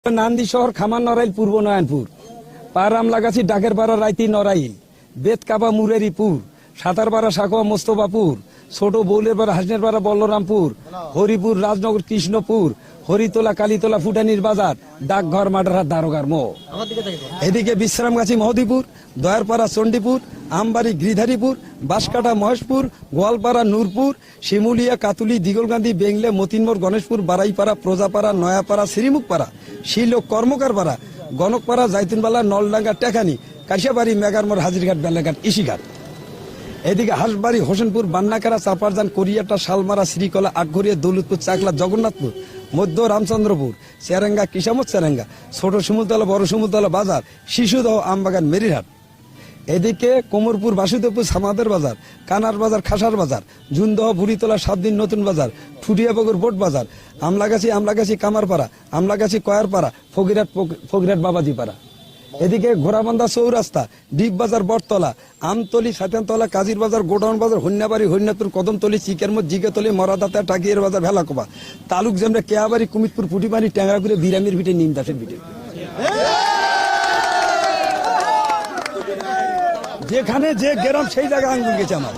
নান্দি শহর খামার নড়াইল পূর্ব নয়নপুর পার আমলাগাছি ডাকের পাড়া রাইতি নড়াইল বেতকাবা মুরেরিপুর সাঁতারপাড়া সাকোয়া মোস্তফাপুর ছোট বৌলের পাড়া হাসনের পাড়া বল্লরামপুর হরিপুর রাজনগর কৃষ্ণপুর হরিতলা কালীতলা ফুটানির বাজার ডাকঘর মাডারহাট দারোগার মো এদিকে বিশ্রামগাছি মহদীপুর দয়ারপাড়া চণ্ডীপুর আমবাড়ি গিরিধারীপুর বাঁশকাটা মহেশপুর গোয়ালপাড়া নূরপুর শিমুলিয়া কাতুলি দিগলগান্ধী বেংলে মতিনমোড় গণেশপুর বারাইপাড়া প্রজাপাড়া নয়াপাড়া শ্রীমুখপাড়া শিলক কর্মকারপাড়া গণকপাড়া জাইতুনবালা নলডাঙ্গা টেকানি কাশিয়াবাড়ি মেগারমোড় হাজিরঘাট বেলাঘাট ইশিঘাট এদিকে হাঁসবাড়ি হোসেনপুর বান্নাকারা চাপারজান কোরিয়াটা শালমারা শ্রীকলা আটঘরিয়া দৌলতপুর চাকলা জগন্নাথপুর মধ্য রামচন্দ্রপুর চেরেঙ্গা কিসামত চেরেঙ্গা ছোট শিমুলতলা বড় শিমুলতলা বাজার শিশুদহ আমবাগান মেরিরহাট এদিকে কোমরপুর বাসুদেবপুর সামাদের বাজার কানার বাজার খাসার বাজার জুনদহ বুড়িতলা 7 দিন নতুন বাজার ঠুটিয়াবগর বোট বাজার আমলাগাছি কামারপাড়া আমলাগাছি কয়ারপাড়া ফকিরহাট বাবাজি পাড়া এদিকে ঘোড়াবান্ধা চৌরাস্তা ডিপ বাজার বটতলা আমতলি সাতানতলা কাজির বাজার গোডাউন বাজার হন্যাবাড়ি হন্যাতুর কদমতলি চিকেরমত জিগেতলি মরাদাতা টাকিয়ের বাজার ভেলাকোপা তালুক জেমরা কেয়াবাড়ি কুমিতপুর পুটিবাড়ি ট্যাংরাগুড়ি বিরামির ভিটে নিমদাসের ভিটে যেখানে যে গ্রাম সেই জায়গায় আঙ্গুল গেছে আমার।